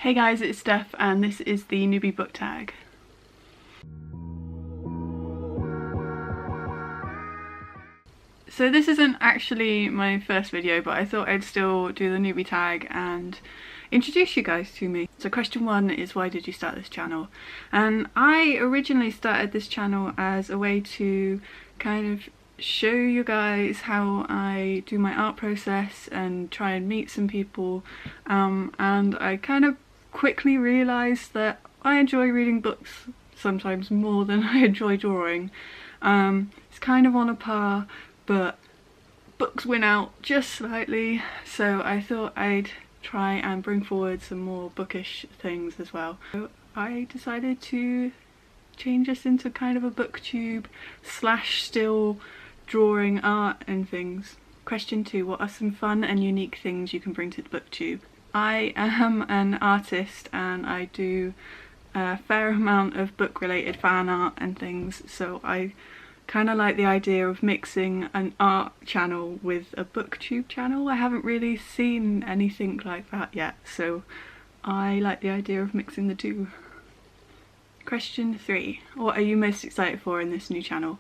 Hey guys, it's Steph and this is the newbie book tag. So this isn't actually my first video, but I thought I'd still do the newbie tag and introduce you guys to me. So question 1 is, why did you start this channel? And I originally started this channel as a way to kind of show you guys how I do my art process and try and meet some people, and I kind of quickly realised that I enjoy reading books sometimes more than I enjoy drawing. It's kind of on a par, but books win out just slightly, so I thought I'd try and bring forward some more bookish things as well. So I decided to change this into kind of a booktube slash still drawing art and things. Question 2, what are some fun and unique things you can bring to the booktube? I am an artist and I do a fair amount of book related fan art and things, so I kind of like the idea of mixing an art channel with a booktube channel. I haven't really seen anything like that yet, so I like the idea of mixing the two. Question 3, what are you most excited for in this new channel?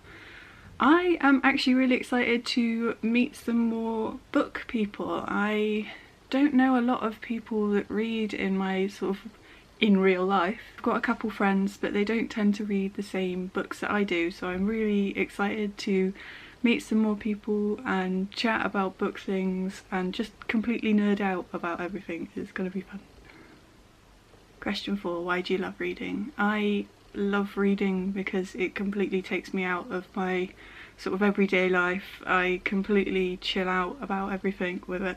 I am actually really excited to meet some more book people. I don't know a lot of people that read in my sort of in real life. I've got a couple friends, but they don't tend to read the same books that I do, so I'm really excited to meet some more people and chat about book things and just completely nerd out about everything. It's gonna be fun. Question 4, why do you love reading? I love reading because it completely takes me out of my sort of everyday life. I completely chill out about everything with it.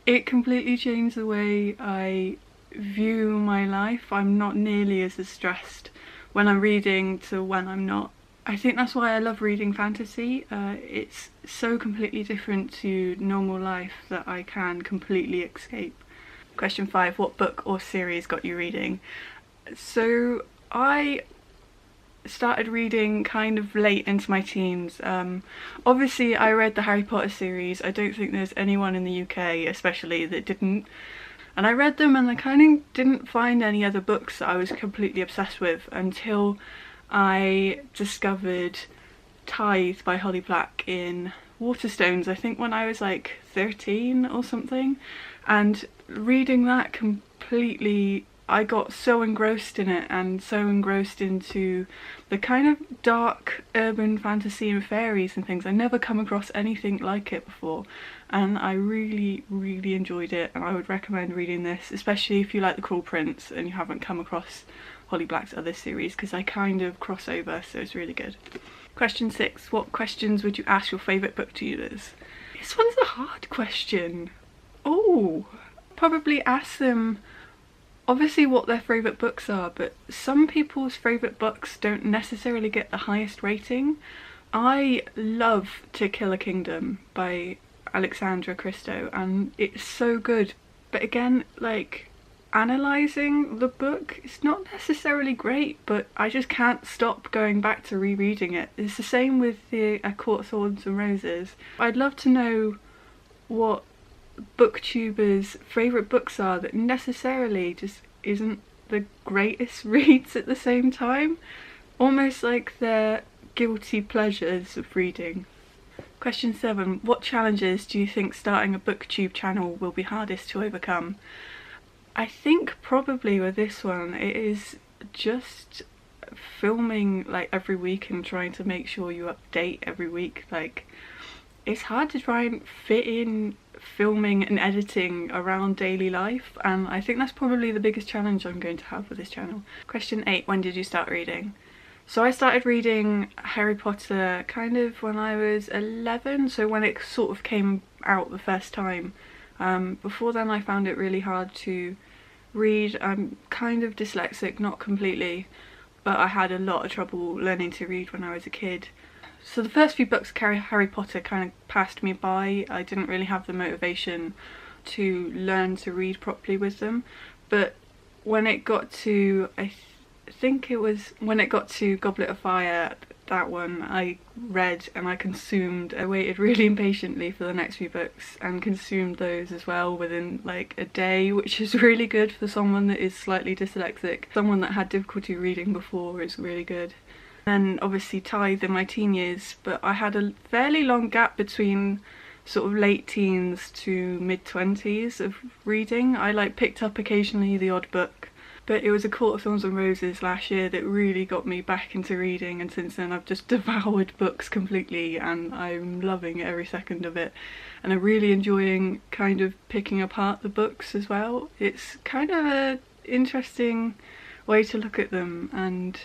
It completely changed the way I view my life. I'm not nearly as stressed when I'm reading to when I'm not. I think that's why I love reading fantasy. It's so completely different to normal life that I can completely escape. Question 5, what book or series got you reading? So I started reading kind of late into my teens. Obviously I read the Harry Potter series. I don't think there's anyone in the UK especially that didn't. And I read them and I kind of didn't find any other books that I was completely obsessed with until I discovered Tithe by Holly Black in Waterstones, I think when I was like 13 or something. And reading that completely, I got so engrossed in it and so engrossed into the kind of dark urban fantasy and fairies and things. I never come across anything like it before, and I really enjoyed it, and I would recommend reading this, especially if you like The Cruel Prince and you haven't come across Holly Black's other series, because I kind of cross over, so it's really good. Question 6, what questions would you ask your favourite booktubers? This one's a hard question. Oh, probably ask them obviously what their favourite books are, but some people's favourite books don't necessarily get the highest rating. I love To Kill a Kingdom by Alexandra Christo and it's so good, but again, like, analysing the book, it's not necessarily great, but I just can't stop going back to rereading it. It's the same with the A Court of Thorns and Roses. I'd love to know what booktubers' favourite books are that necessarily just isn't the greatest reads at the same time. Almost like they're guilty pleasures of reading. Question 7, what challenges do you think starting a booktube channel will be hardest to overcome? I think probably with this one it is just filming like every week and trying to make sure you update every week. Like, it's hard to try and fit in filming and editing around daily life, and I think that's probably the biggest challenge I'm going to have with this channel. Question 8, when did you start reading? So I started reading Harry Potter kind of when I was 11, so when it sort of came out the first time. Before then I found it really hard to read. I'm kind of dyslexic, not completely, but I had a lot of trouble learning to read when I was a kid. So the first few books of Harry Potter kind of passed me by. I didn't really have the motivation to learn to read properly with them, but when it got to, I think it was when it got to Goblet of Fire, that one I read and I consumed. I waited really impatiently for the next few books and consumed those as well within like a day, which is really good for someone that is slightly dyslexic. Someone that had difficulty reading before is really good. And obviously Tithe in my teen years, but I had a fairly long gap between sort of late teens to mid-20s of reading. I like picked up occasionally the odd book, but it was A Court of Thorns and Roses last year that really got me back into reading, and since then I've just devoured books completely and I'm loving every second of it. And I'm really enjoying kind of picking apart the books as well. It's kind of an interesting way to look at them and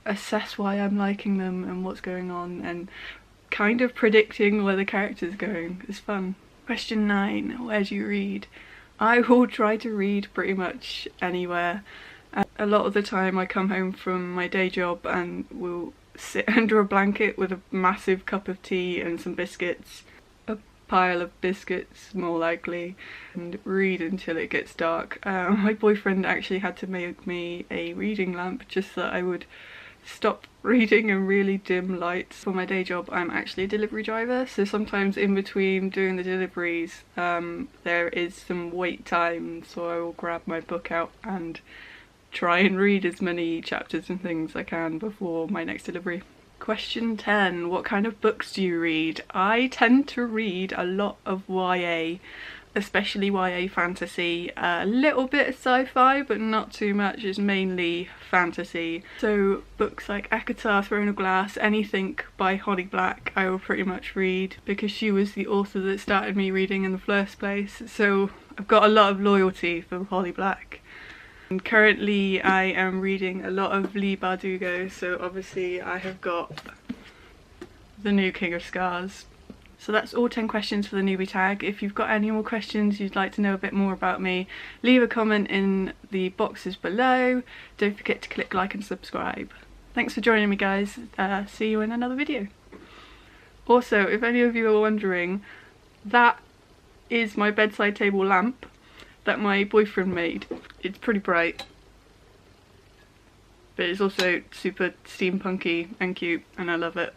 assess why I'm liking them and what's going on, and kind of predicting where the character's going. It's fun. Question 9. Where do you read? I will try to read pretty much anywhere. A lot of the time I come home from my day job and will sit under a blanket with a massive cup of tea and some biscuits, a pile of biscuits more likely, and read until it gets dark. My boyfriend actually had to make me a reading lamp just so that I would stop reading in really dim lights. For my day job I'm actually a delivery driver, so sometimes in between doing the deliveries there is some wait time, so I will grab my book out and try and read as many chapters and things I can before my next delivery. Question 10. What kind of books do you read? I tend to read a lot of YA, especially YA fantasy, a little bit of sci-fi but not too much. It's mainly fantasy. So books like ACOTAR, Throne of Glass, anything by Holly Black I will pretty much read because she was the author that started me reading in the first place, so I've got a lot of loyalty for Holly Black. And currently I am reading a lot of Leigh Bardugo, so obviously I have got the new King of Scars. So that's all 10 questions for the newbie tag. If you've got any more questions you'd like to know a bit more about me, leave a comment in the boxes below. Don't forget to click like and subscribe. Thanks for joining me guys, see you in another video. Also, if any of you are wondering, that is my bedside table lamp that my boyfriend made. It's pretty bright, but it's also super steampunky and cute and I love it.